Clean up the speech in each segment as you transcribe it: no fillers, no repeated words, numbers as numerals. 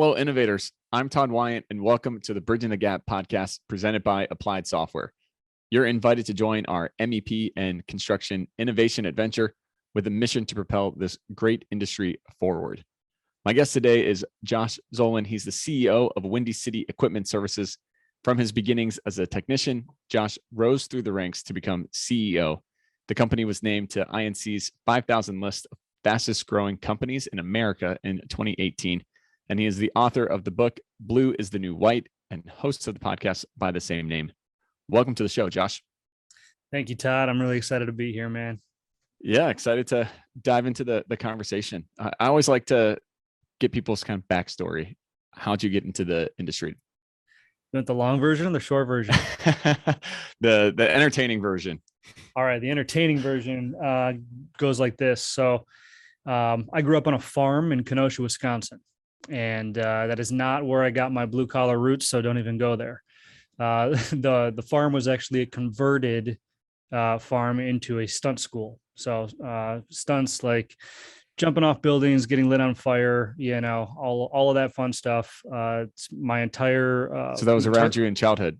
Hello, innovators. I'm Todd Wyant, and welcome to the Bridging the Gap podcast presented by Applied Software. You're invited to join our MEP and construction innovation adventure with a mission to propel this great industry forward. My guest today is Josh Zolan. He's the CEO of Windy City Equipment Services. From his beginnings as a technician, Josh rose through the ranks to become CEO. The company was named to INC's 5,000 list of fastest growing companies in America in 2018. And he is the author of the book, Blue is the New White, and host of the podcast by the same name. Welcome to the show, Josh. Thank you, Todd. I'm really excited to be here, man. Yeah, excited to dive into the conversation. I always like to get people's kind of backstory. How'd you get into the industry? You want the long version or the short version? the entertaining version. All right, the entertaining version goes like this. So I grew up on a farm in Kenosha, Wisconsin. And that is not where I got my blue collar roots, so don't even go there. The farm was actually a converted farm into a stunt school. So stunts like jumping off buildings, getting lit on fire, all of that fun stuff. It's my entire. So that was around you in childhood.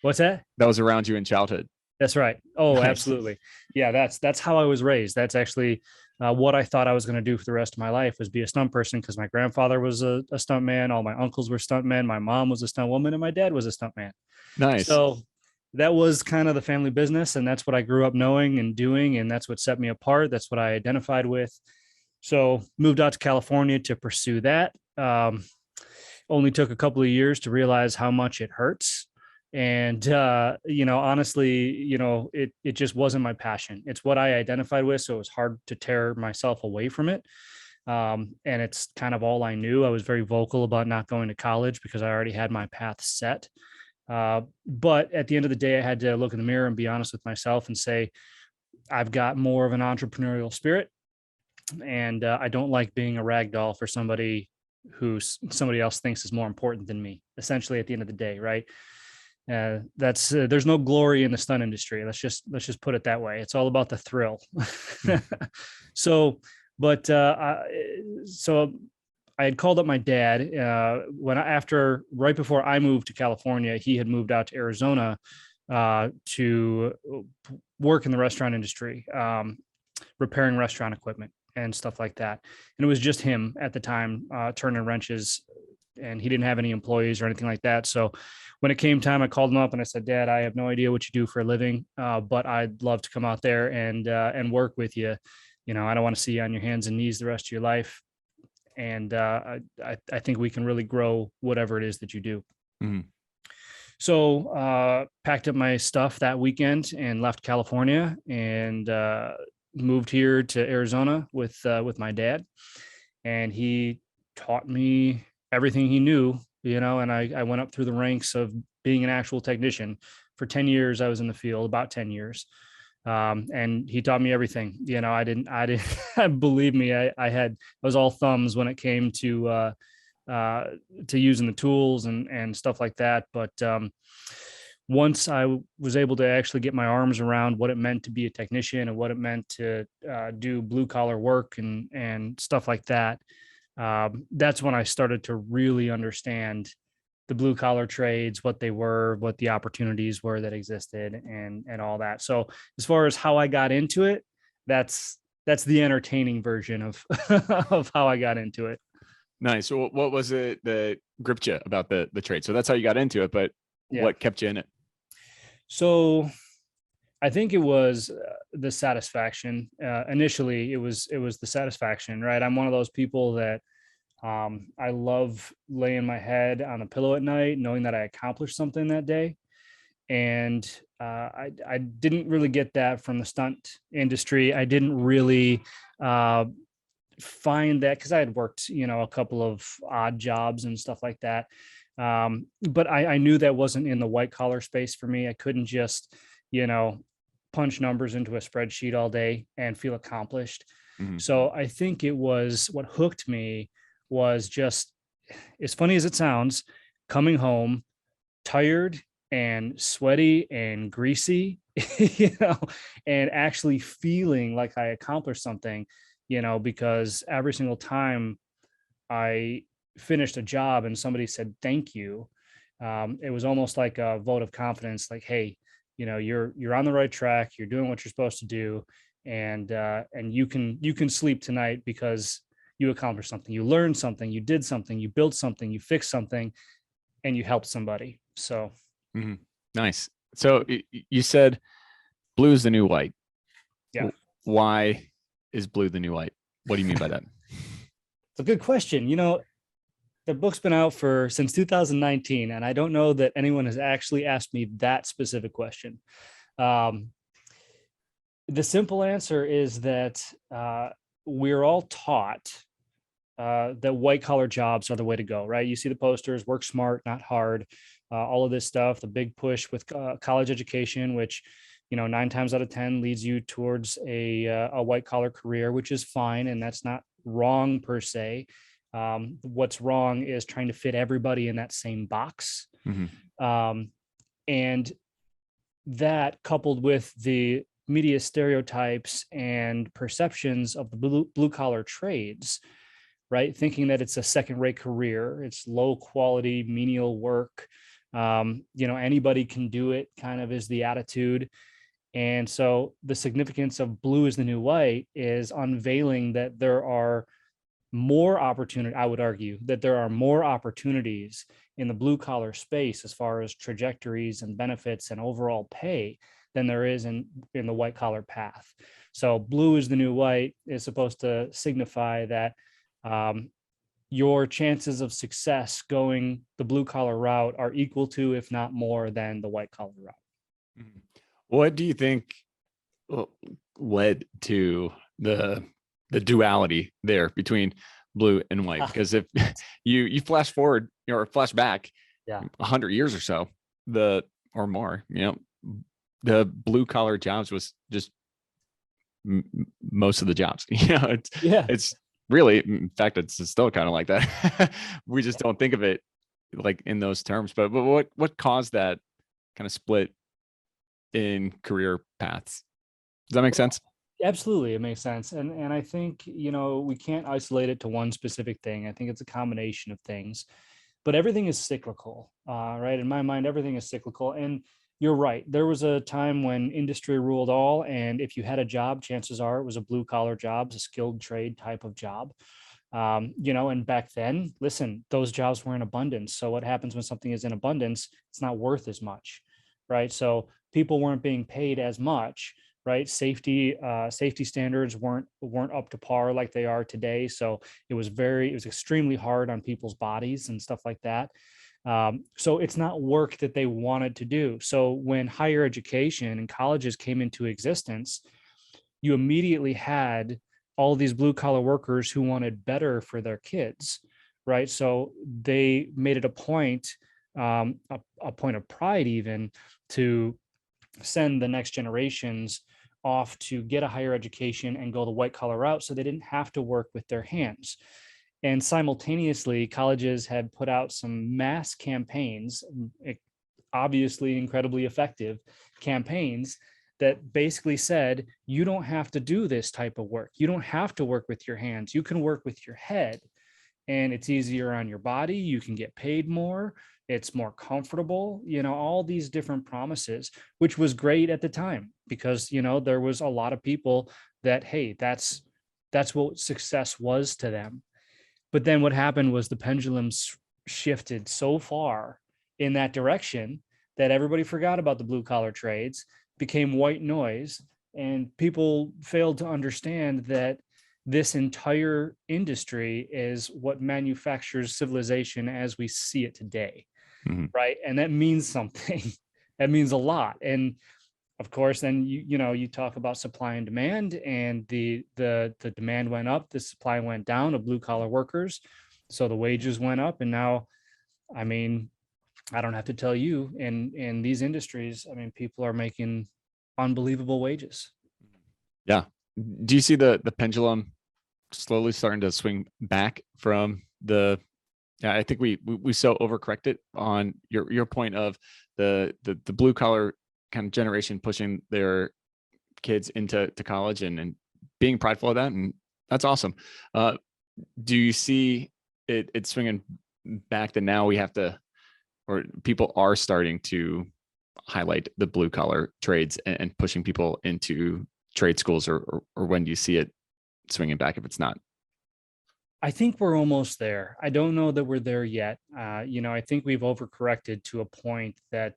What's that? That was around you in childhood. That's right. Oh, Nice. Absolutely. Yeah, that's how I was raised. That's actually what I thought I was going to do for the rest of my life, was be a stunt person, because my grandfather was a stunt man. All my uncles were stunt men. My mom was a stunt woman, and my dad was a stunt man. Nice. So that was kind of the family business, and that's what I grew up knowing and doing, and that's what set me apart. That's what I identified with. So moved out to California to pursue that. Only took a couple of years to realize how much it hurts. And, honestly, it just wasn't my passion. It's what I identified with. So it was hard to tear myself away from it. And it's kind of all I knew. I was very vocal about not going to college because I already had my path set. But at the end of the day, I had to look in the mirror and be honest with myself and say, I've got more of an entrepreneurial spirit. And I don't like being a rag doll for somebody who somebody else thinks is more important than me, essentially, at the end of the day, right? There's no glory in the stunt industry. Let's just put it that way. It's all about the thrill. So I had called up my dad right before I moved to California. He had moved out to Arizona to work in the restaurant industry, repairing restaurant equipment and stuff like that. And it was just him at the time, turning wrenches, and he didn't have any employees or anything like that. So when it came time, I called him up and I said, Dad, I have no idea what you do for a living, but I'd love to come out there and work with you. I don't want to see you on your hands and knees the rest of your life. And I think we can really grow whatever it is that you do. Mm-hmm. So packed up my stuff that weekend and left California and moved here to Arizona with my dad. And he taught me everything he knew, and I went up through the ranks of being an actual technician. For 10 years, I was in the field, about 10 years. And he taught me everything. I didn't believe me. I was all thumbs when it came to using the tools and stuff like that. But once I was able to actually get my arms around what it meant to be a technician and what it meant to do blue collar work and stuff like that, that's when I started to really understand the blue collar trades, what they were, what the opportunities were that existed, and all that. So as far as how I got into it, that's the entertaining version of of how I got into it. Nice. So what was it that gripped you about the trade? So that's how you got into it, but What kept you in it? So I think it was the satisfaction. Initially, it was the satisfaction, right? I'm one of those people that I love laying my head on a pillow at night, knowing that I accomplished something that day. And I didn't really get that from the stunt industry. I didn't really find that, because I had worked, a couple of odd jobs and stuff like that. But I knew that wasn't in the white collar space for me. I couldn't just, punch numbers into a spreadsheet all day and feel accomplished. Mm-hmm. So I think it was what hooked me was just, as funny as it sounds, coming home tired and sweaty and greasy, and actually feeling like I accomplished something, because every single time I finished a job and somebody said thank you, it was almost like a vote of confidence, like, hey, you're on the right track, you're doing what you're supposed to do, and you can sleep tonight because you accomplished something, you learned something, you did something, you built something, you fixed something, and you helped somebody. So Nice. So you said blue is the new white. yeah. Why is blue the new white? What do you mean by that? It's a good question. The book's been out since 2019, and I don't know that anyone has actually asked me that specific question. The simple answer is that we're all taught that white collar jobs are the way to go, right? You see the posters, work smart, not hard, all of this stuff, the big push with college education, which 9 times out of 10 leads you towards a white collar career, which is fine, and that's not wrong per se. What's wrong is trying to fit everybody in that same box. And that, coupled with the media stereotypes and perceptions of the blue collar trades, right? Thinking that it's a second rate career, it's low quality, menial work. Anybody can do it, kind of is the attitude. And so the significance of blue is the new white is unveiling that there are more opportunity. I would argue that there are more opportunities in the blue collar space as far as trajectories and benefits and overall pay than there is in the white collar path. So blue is the new white is supposed to signify that your chances of success going the blue collar route are equal to, if not more than, the white collar route. What do you think led to the duality there between blue and white? Because if you flash forward or flash back 100 years or so, or more, the blue collar jobs was just most of the jobs. It's really, in fact, it's still kind of like that. We just don't think of it like in those terms. But what caused that kind of split in career paths? Does that make sense? Absolutely, it makes sense. And I think, we can't isolate it to one specific thing. I think it's a combination of things, but everything is cyclical, right? In my mind, everything is cyclical. And you're right. There was a time when industry ruled all. And if you had a job, chances are it was a blue collar job, a skilled trade type of job. And back then, listen, those jobs were in abundance. So what happens when something is in abundance? It's not worth as much, right? So people weren't being paid as much, right? Safety standards weren't up to par like they are today. So it was extremely hard on people's bodies and stuff like that. So it's not work that they wanted to do. So when higher education and colleges came into existence, you immediately had all these blue collar workers who wanted better for their kids, right? So they made it a point of pride even, to send the next generations off to get a higher education and go the white collar route, so they didn't have to work with their hands. And simultaneously, colleges had put out some mass campaigns, obviously incredibly effective campaigns, that basically said, you don't have to do this type of work. You don't have to work with your hands. You can work with your head, and it's easier on your body. You can get paid more. It's more comfortable, all these different promises, which was great at the time because, there was a lot of people that, hey, that's what success was to them. But then what happened was the pendulum shifted so far in that direction that everybody forgot about the blue collar trades, became white noise, and people failed to understand that this entire industry is what manufactures civilization as we see it today. Right. And that means something. That means a lot. And of course, then you talk about supply and demand, and the demand went up, the supply went down of blue collar workers. So the wages went up. And now, I mean, I don't have to tell you, in these industries, I mean, people are making unbelievable wages. Yeah. Do you see the pendulum slowly starting to swing back from I think we so overcorrected on your point of the blue collar kind of generation pushing their kids into college and being prideful of that. And that's awesome. Do you see it's swinging back that now we have to, or people are starting to highlight the blue collar trades and pushing people into trade schools, or when do you see it swinging back if it's not? I think we're almost there. I don't know that we're there yet. I think we've overcorrected to a point that,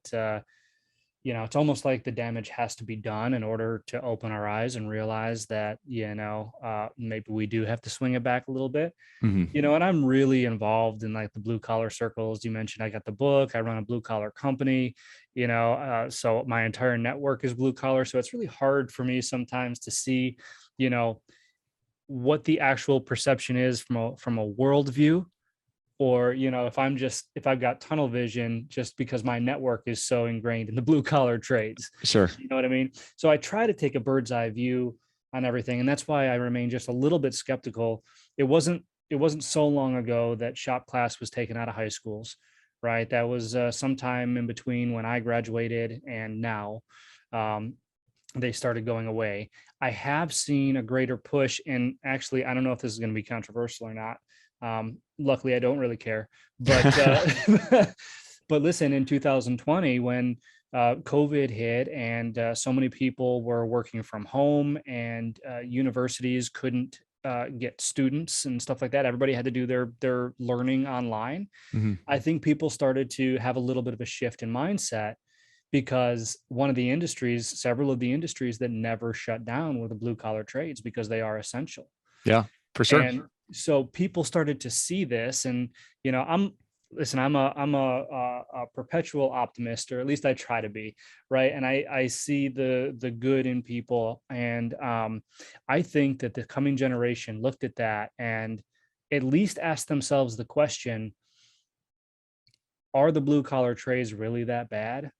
it's almost like the damage has to be done in order to open our eyes and realize that, maybe we do have to swing it back a little bit. Mm-hmm. And I'm really involved in like the blue collar circles. You mentioned I got the book, I run a blue collar company, so my entire network is blue collar. So it's really hard for me sometimes to see, you know, what the actual perception is from a world view, or if I've got tunnel vision just because my network is so ingrained in the blue collar trades. Sure. You know what I mean? So I try to take a bird's eye view on everything, and that's why I remain just a little bit skeptical. It wasn't so long ago that shop class was taken out of high schools, right? That was sometime in between when I graduated and now. They started going away. I have seen a greater push, and actually, I don't know if this is going to be controversial or not. Luckily, I don't really care. But but listen, in 2020, when COVID hit and so many people were working from home and universities couldn't get students and stuff like that, everybody had to do their learning online. Mm-hmm. I think people started to have a little bit of a shift in mindset, because several of the industries that never shut down were the blue collar trades, because they are essential. Yeah, for sure. And so people started to see this, and I'm a perpetual optimist, or at least I try to be, right? And I see the good in people, and I think that the coming generation looked at that and at least asked themselves the question: are the blue collar trades really that bad?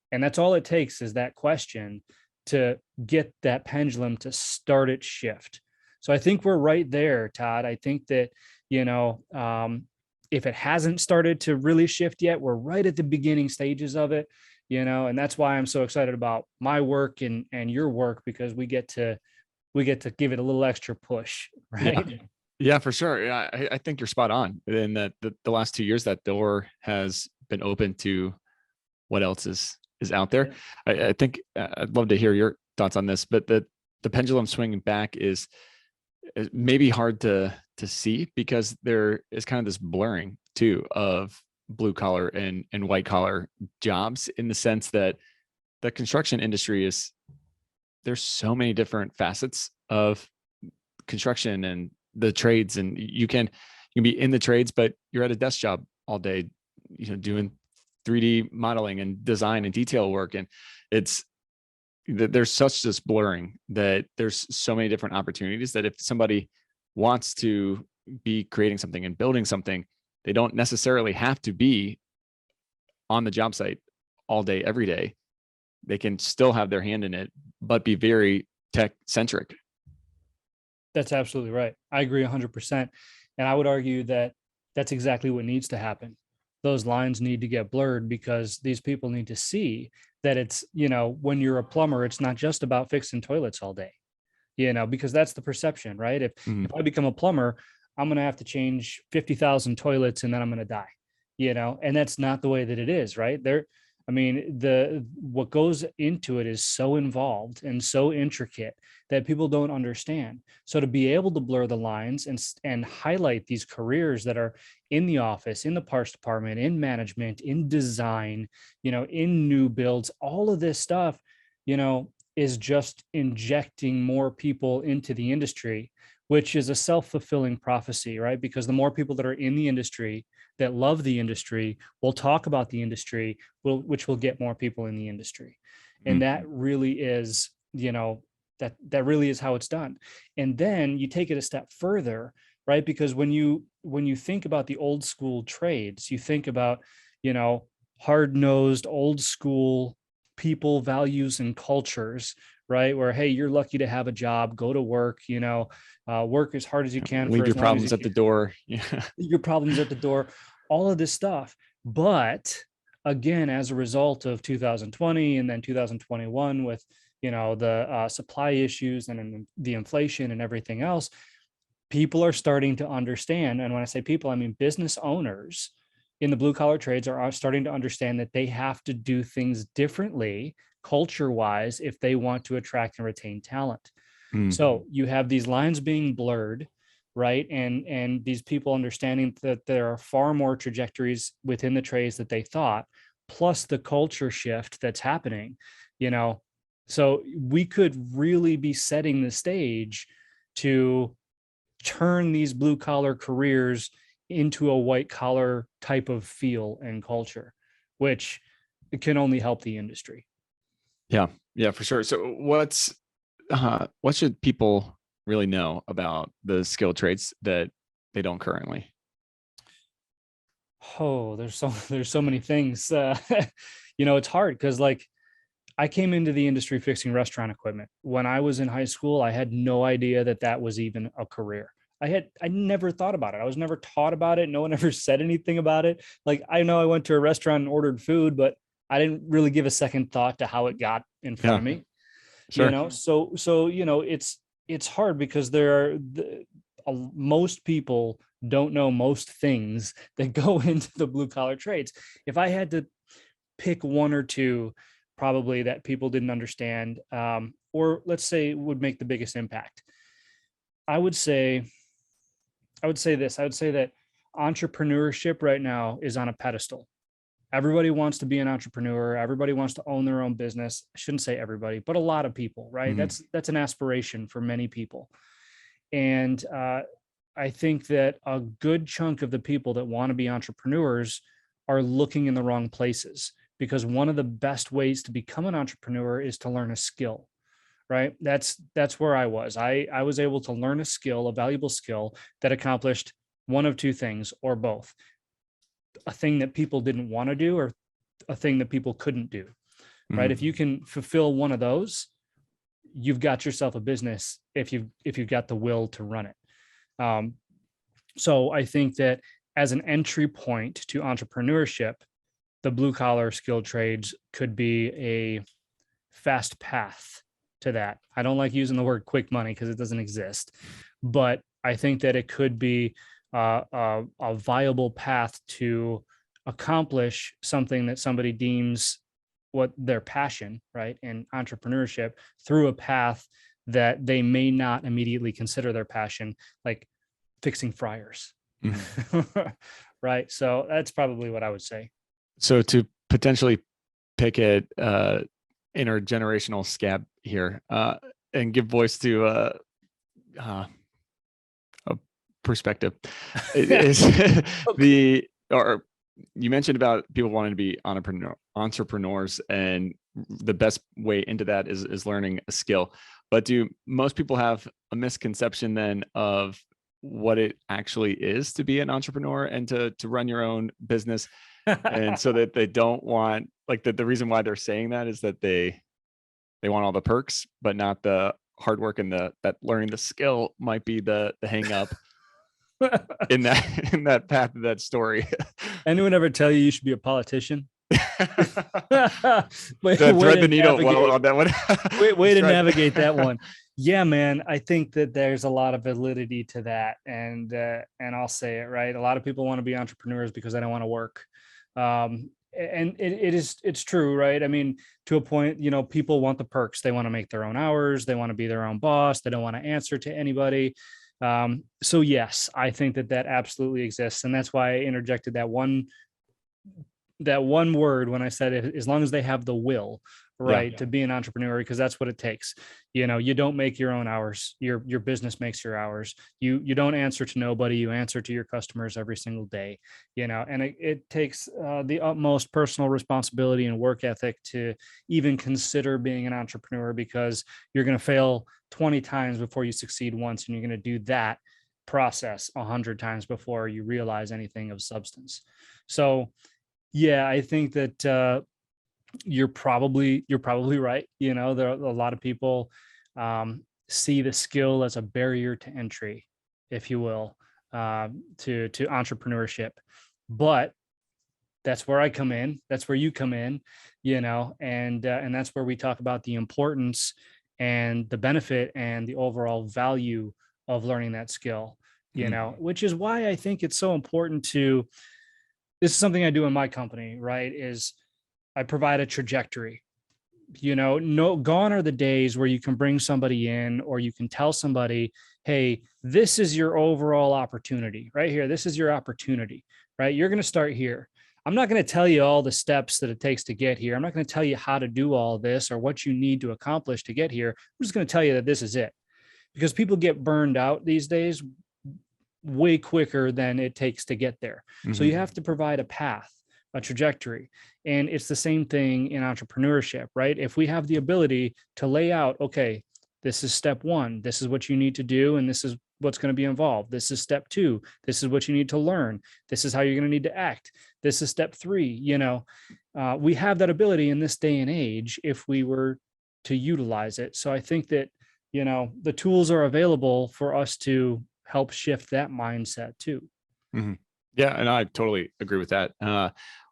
And that's all it takes, is that question to get that pendulum to start its shift. So I think we're right there, Todd. I think that, if it hasn't started to really shift yet, we're right at the beginning stages of it, and that's why I'm so excited about my work and your work, because we get to give it a little extra push, right? Yeah. Yeah, for sure. Yeah, I think you're spot on. In that the last 2 years, that door has been open to what else is out there. I think I'd love to hear your thoughts on this, but the pendulum swinging back is maybe hard to see, because there is kind of this blurring too of blue collar and white collar jobs, in the sense that the construction industry there's so many different facets of construction and the trades, and you can be in the trades, but you're at a desk job all day, doing 3D modeling and design and detail work. And there's such this blurring that there's so many different opportunities, that if somebody wants to be creating something and building something, they don't necessarily have to be on the job site all day, every day. They can still have their hand in it, but be very tech centric. That's absolutely right. I agree 100%. And I would argue that that's exactly what needs to happen. Those lines need to get blurred, because these people need to see that it's, when you're a plumber, it's not just about fixing toilets all day, because that's the perception, right? If I become a plumber, I'm going to have to change 50,000 toilets and then I'm going to die, and that's not the way that it is, right? What goes into it is so involved and so intricate that people don't understand. So to be able to blur the lines and highlight these careers that are in the office, in the parts department, in management, in design, in new builds, all of this stuff, is just injecting more people into the industry, which is a self-fulfilling prophecy, right? Because the more people that are in the industry, that love the industry, will talk about the industry, which will get more people in the industry. And that really is, that really is how it's done. And then you take it a step further, right? Because when you think about the old school trades, you think about, hard-nosed, old school people, values, and cultures, right? Where, hey, you're lucky to have a job, go to work, work as hard as you can. Leave your problems at the door. Yeah. Your problems at the door, all of this stuff. But again, as a result of 2020 and then 2021 with, the supply issues and the inflation and everything else, people are starting to understand. And when I say people, I mean business owners in the blue collar trades are starting to understand that they have to do things differently culture wise if they want to attract and retain talent. So you have these lines being blurred, right? And these people understanding that there are far more trajectories within the trades that they thought, plus the culture shift that's happening, you know. So we could really be setting the stage to turn these blue collar careers into a white collar type of feel and culture, which can only help the industry. Yeah, for sure. So what should people really know about the skilled trades that they don't currently? Oh, there's so many things. It's hard because like I came into the industry fixing restaurant equipment. When I was in high school, I had no idea that that was even a career. I never thought about it. I was never taught about it. No one ever said anything about it. Like I know I went to a restaurant and ordered food, but I didn't really give a second thought to how it got in front Yeah, of me. sure. So it's hard because most people don't know most things that go into the blue collar trades. If I had to pick one or two probably that people didn't understand, or let's say would make the biggest impact, i would say I would say that entrepreneurship right now is on a pedestal. Everybody wants to be an entrepreneur. Everybody wants to own their own business. I shouldn't say everybody, but a lot of people, right? That's an aspiration for many people. And I think that a good chunk of the people that want to be entrepreneurs are looking in the wrong places, because one of the best ways to become an entrepreneur is to learn a skill, right? That's where I was. I was able to learn a skill, a valuable skill that accomplished one of two things or both: a thing that people didn't want to do, or a thing that people couldn't do, right? If you can fulfill one of those, you've got yourself a business if you've got the will to run it. So I think that as an entry point to entrepreneurship, the blue collar skilled trades could be a fast path to that. I don't like using the word quick money because it doesn't exist, but I think that it could be a viable path to accomplish something that somebody deems what their passion, right, in entrepreneurship, through a path that they may not immediately consider their passion, like fixing fryers. Right. So that's probably what I would say. So to potentially pick at intergenerational scab here and give voice to a perspective is or you mentioned about people wanting to be entrepreneurs, and the best way into that is learning a skill. But do most people have a misconception then of what it actually is to be an entrepreneur and to run your own business? And so that they don't want, like, the reason why they're saying that is that they want all the perks, but not the hard work, and that learning the skill might be the hang up in that path of that story. Anyone ever tell you should be a politician? Thread the needle well on that one. way to navigate that one. Yeah, man. I think that there's a lot of validity to that, and I'll say it, right. A lot of people want to be entrepreneurs because they don't want to work, and it's true, right? I mean, to a point, people want the perks. They want to make their own hours. They want to be their own boss. They don't want to answer to anybody. So yes, I think that absolutely exists, and that's why I interjected that one word when I said it, as long as they have the will, right, to be an entrepreneur, because that's what it takes. You don't make your own hours. Your business makes your hours. You don't answer to nobody. You answer to your customers every single day, and it takes the utmost personal responsibility and work ethic to even consider being an entrepreneur, because you're going to fail 20 times before you succeed once, and you're going to do that process 100 times before you realize anything of substance. So yeah, I think that you're probably right. There are a lot of people see the skill as a barrier to entry, if you will, to entrepreneurship. But that's where I come in. That's where you come in, and that's where we talk about the importance and the benefit and the overall value of learning that skill, which is why I think it's so important this is something I do in my company, right? Is I provide a trajectory. Gone are the days where you can bring somebody in or you can tell somebody, hey, this is your overall opportunity right here. This is your opportunity, right? You're going to start here. I'm not going to tell you all the steps that it takes to get here. I'm not going to tell you how to do all this or what you need to accomplish to get here. I'm just going to tell you that this is it, because people get burned out these days way quicker than it takes to get there. Mm-hmm. So you have to provide a path, a trajectory. And it's the same thing in entrepreneurship, right? If we have the ability to lay out, okay, this is step one, this is what you need to do, and this is what's going to be involved. This is step two, this is what you need to learn. This is how you're going to need to act. This is step three. We have that ability in this day and age if we were to utilize it. So I think that, the tools are available for us to help shift that mindset too. Mm-hmm. Yeah, and I totally agree with that.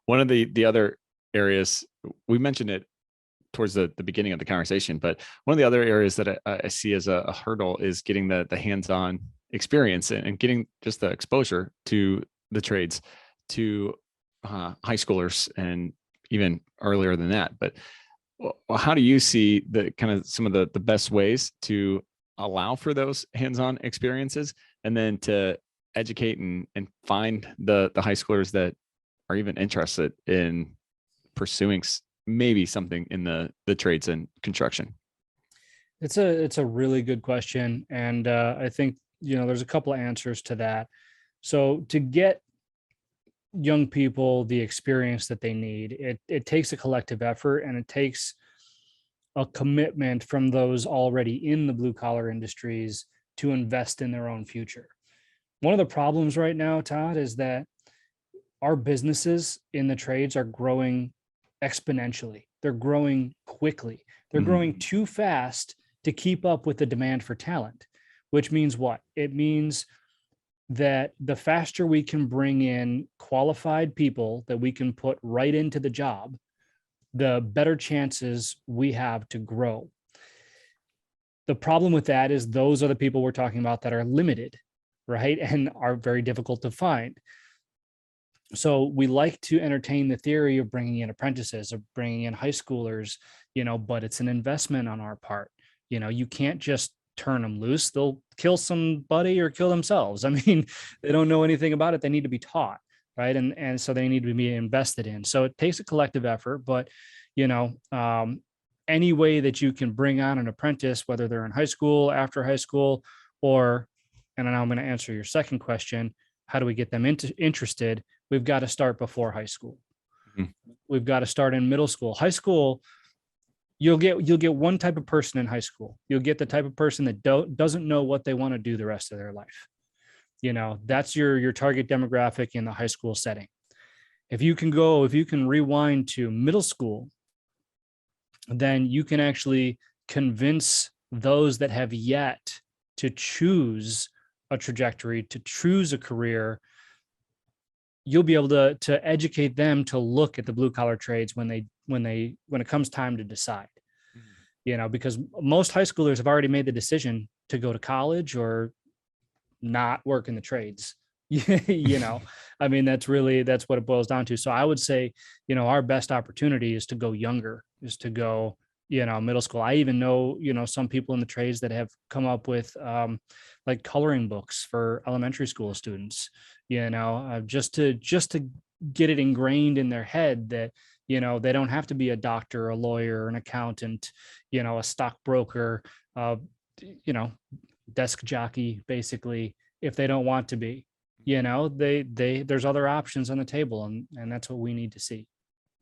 One of the other areas, we mentioned it towards the beginning of the conversation, but one of the other areas that I see as a hurdle is getting the hands-on experience and getting just the exposure to the trades to high schoolers and even earlier than that. But how do you see the kind of some of the best ways to allow for those hands-on experiences, and then to educate and find the high schoolers that are even interested in pursuing maybe something in the trades and construction? It's a really good question. And I think, there's a couple of answers to that. So to get young people the experience that they need, it takes a collective effort, and it takes a commitment from those already in the blue collar industries to invest in their own future. One of the problems right now, Todd, is that our businesses in the trades are growing exponentially. They're growing quickly. They're growing too fast to keep up with the demand for talent, which means what? It means that the faster we can bring in qualified people that we can put right into the job, the better chances we have to grow. The problem with that is those are the people we're talking about that are limited, right? And are very difficult to find. So we like to entertain the theory of bringing in apprentices or bringing in high schoolers, but it's an investment on our part. You can't just turn them loose. They'll kill somebody or kill themselves. I mean, they don't know anything about it. They need to be taught, right? And so they need to be invested in. So it takes a collective effort, but, any way that you can bring on an apprentice, whether they're in high school, after high school, and now I'm going to answer your second question, how do we get them interested? We've got to start before high school. Mm-hmm. We've got to start in middle school. High school, you'll get one type of person in high school. You'll get the type of person that doesn't know what they want to do the rest of their life. That's your target demographic in the high school setting. If you can rewind to middle school, then you can actually convince those that have yet to choose a trajectory, to choose a career. You'll be able to educate them to look at the blue collar trades when it comes time to decide. Mm-hmm. Because most high schoolers have already made the decision to go to college or not work in the trades. I mean, that's what it boils down to. So I would say, our best opportunity is to go younger, is to go, middle school. I even know, some people in the trades that have come up with like coloring books for elementary school students, just to get it ingrained in their head that, they don't have to be a doctor, a lawyer, an accountant, a stockbroker, desk jockey, basically, if they don't want to be. There's other options on the table, and that's what we need to see.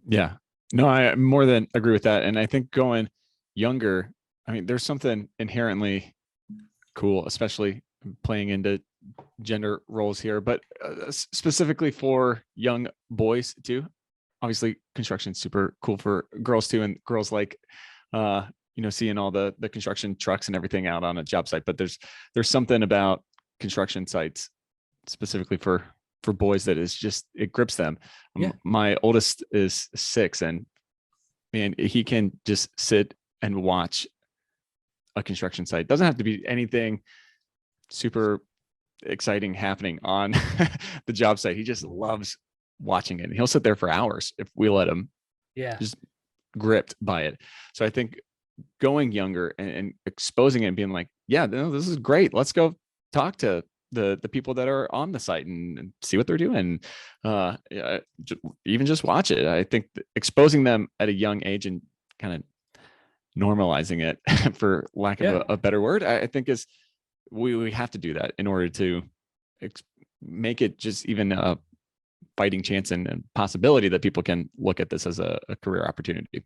Yeah, no, I more than agree with that. And I think going younger, I mean, there's something inherently cool, especially playing into gender roles here, but specifically for young boys too. Obviously construction is super cool for girls too. And girls like, seeing all the construction trucks and everything out on a job site, but there's something about construction sites specifically for boys that is just, it grips them. Yeah. My oldest is 6, and man, he can just sit and watch a construction site. Doesn't have to be anything super exciting happening on the job site. He just loves watching it. And he'll sit there for hours if we let him, Yeah. just gripped by it. So I think going younger and exposing it and being like, yeah, no, this is great. Let's go talk to the people that are on the site and see what they're doing. Yeah, even just watch it. I think exposing them at a young age and kind of normalizing it for lack of a better word, I think is we have to do that in order to make it just even a fighting chance and possibility that people can look at this as a career opportunity.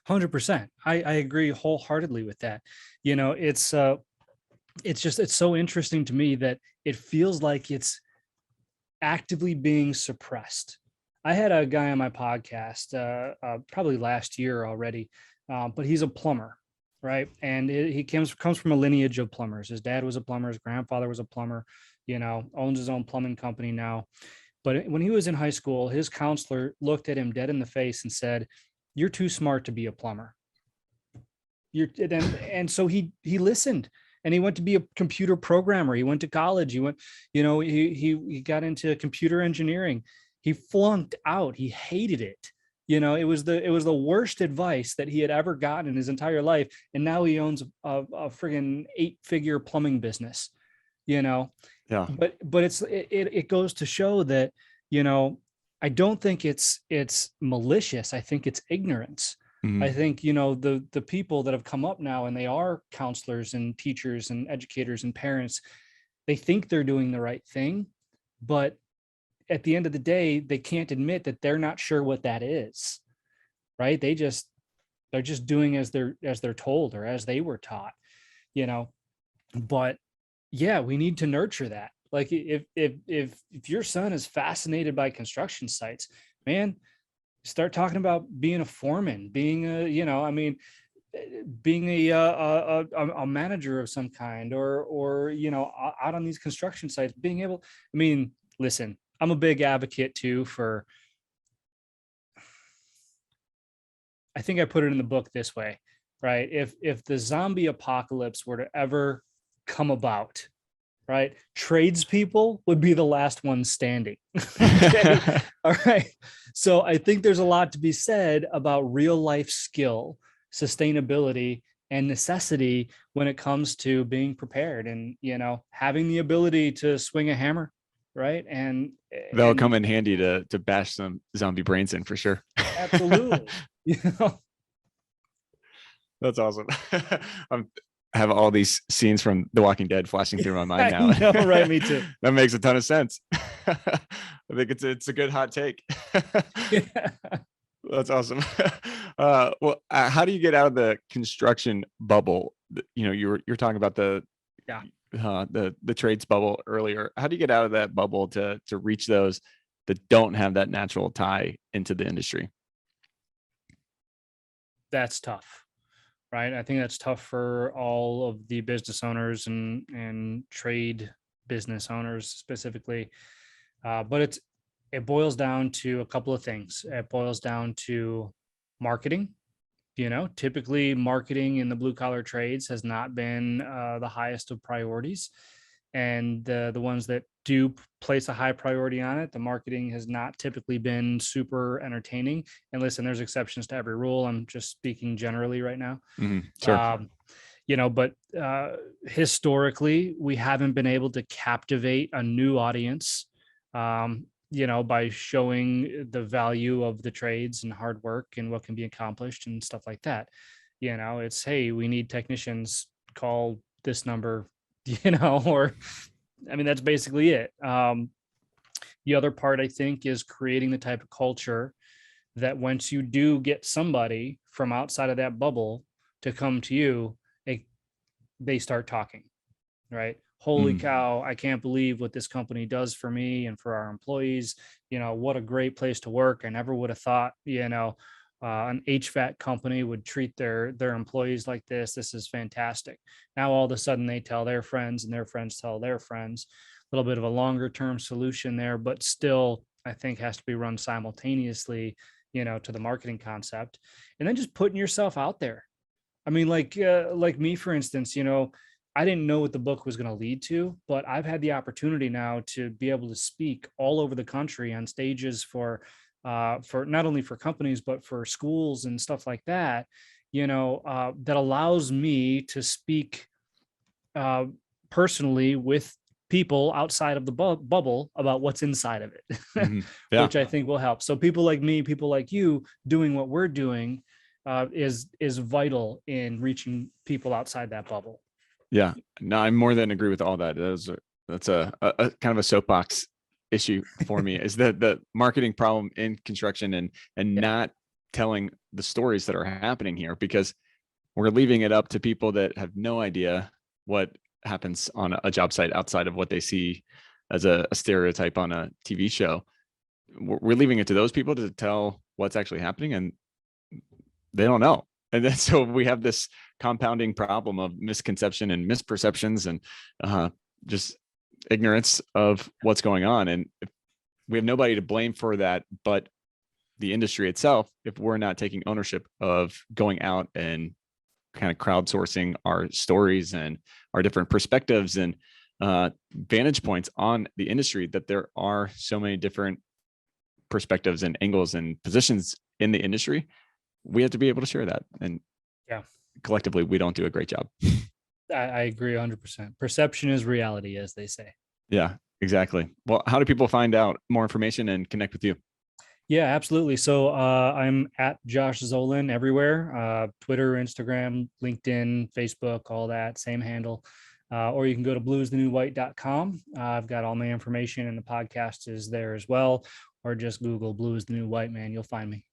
100%. I agree wholeheartedly with that. You know, it's so interesting to me that it feels like it's actively being suppressed. I had a guy on my podcast probably last year already, but he's a plumber, right? And he comes from a lineage of plumbers. His dad was a plumber, his grandfather was a plumber, you know, owns his own plumbing company now. But when he was in high school, his counselor looked at him dead in the face and said, "You're too smart to be a plumber." And so he listened, and he went to be a computer programmer. He went to college. He went, you know, he got into computer engineering. He flunked out. He hated it. You know, it was the worst advice that he had ever gotten in his entire life. And now he owns a friggin' 8-figure plumbing business, you know. Yeah. But it goes to show that, you know, I don't think it's malicious. I think it's ignorance. Mm-hmm. I think, you know, the people that have come up now and they are counselors and teachers and educators and parents, they think they're doing the right thing, but at the end of the day, they can't admit that they're not sure what that is, right? They're just doing as they're told or as they were taught, you know. But yeah, we need to nurture that. Like if your son is fascinated by construction sites, man, start talking about being a foreman, being a, you know, I mean, being a manager of some kind, or you know, out on these construction sites, being able. I mean, listen, I'm a big advocate too for. I think I put it in the book this way, right? If the zombie apocalypse were to ever come about, right, tradespeople would be the last ones standing. Okay. All right. So I think there's a lot to be said about real life skill, sustainability, and necessity when it comes to being prepared and, you know, having the ability to swing a hammer, right? And That'll come in handy to bash some zombie brains in for sure. Absolutely. You know? That's awesome. I have all these scenes from The Walking Dead flashing through my mind now. I know, right? Me too. That makes a ton of sense. I think it's a good hot take. Yeah. That's awesome. How do you get out of the construction bubble? You know, you're talking about the trades bubble earlier. How do you get out of that bubble to reach those that don't have that natural tie into the industry? That's tough, right? I think that's tough for all of the business owners and trade business owners specifically. But it boils down to a couple of things. It boils down to marketing. You know, typically marketing in the blue collar trades has not been the highest of priorities. And the ones that do place a high priority on it, the marketing has not typically been super entertaining. And listen, there's exceptions to every rule. I'm just speaking generally right now. Mm-hmm. Sure. You know, but historically, we haven't been able to captivate a new audience, you know, by showing the value of the trades and hard work and what can be accomplished and stuff like that. You know, it's, hey, we need technicians, call this number, you know, or, I mean, that's basically it. The other part, I think, is creating the type of culture that once you do get somebody from outside of that bubble to come to you, they start talking, right? Holy cow, I can't believe what this company does for me and for our employees. You know, what a great place to work. I never would have thought, you know, an HVAC company would treat their employees like this. This is fantastic. Now, all of a sudden they tell their friends and their friends tell their friends. A little bit of a longer term solution there, but still, I think has to be run simultaneously, you know, to the marketing concept. And then just putting yourself out there. I mean, like me, for instance, you know, I didn't know what the book was going to lead to, but I've had the opportunity now to be able to speak all over the country on stages for not only for companies, but for schools and stuff like that, that allows me to speak uh, personally with people outside of the bubble about what's inside of it, Yeah. which I think will help. So people like me, people like you doing what we're doing is vital in reaching people outside that bubble. Yeah. No, I more than agree with all that. That's a kind of a soapbox issue for me is that the marketing problem in construction and not telling the stories that are happening here, because we're leaving it up to people that have no idea what happens on a job site outside of what they see as a stereotype on a TV show. We're leaving it to those people to tell what's actually happening, and they don't know. And then so we have this compounding problem of misconception and misperceptions and just ignorance of what's going on. And we have nobody to blame for that but the industry itself if we're not taking ownership of going out and kind of crowdsourcing our stories and our different perspectives and vantage points on the industry, that there are so many different perspectives and angles and positions in the industry. We have to be able to share that. And collectively, we don't do a great job. I agree 100%. Perception is reality, as they say. Yeah, exactly. Well, how do people find out more information and connect with you? Yeah, absolutely. So I'm at Josh Zolan everywhere, Twitter, Instagram, LinkedIn, Facebook, all that, same handle. Or you can go to bluesthenewwhite.com. I've got all my information, and the podcast is there as well. Or just Google Blue is the New White, man. You'll find me.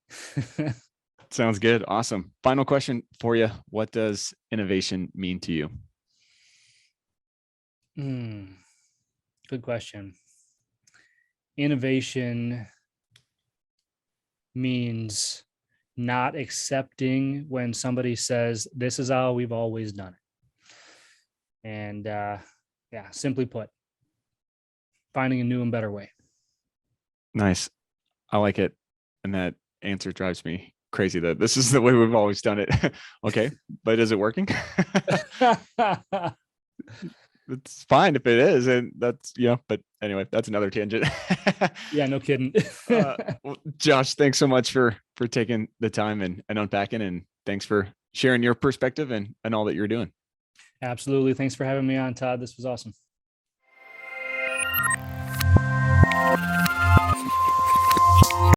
Sounds good. Awesome. Final question for you. What does innovation mean to you? Good question. Innovation means not accepting when somebody says, this is how we've always done it. And simply put, finding a new and better way. Nice. I like it. And that answer drives me crazy that this is the way we've always done it. Okay, but is it working? It's fine if it is. And that's, but anyway, that's another tangent. Yeah, no kidding. Well, Josh, thanks so much for taking the time and unpacking, and thanks for sharing your perspective and all that you're doing. Absolutely. Thanks for having me on, Todd. This was awesome.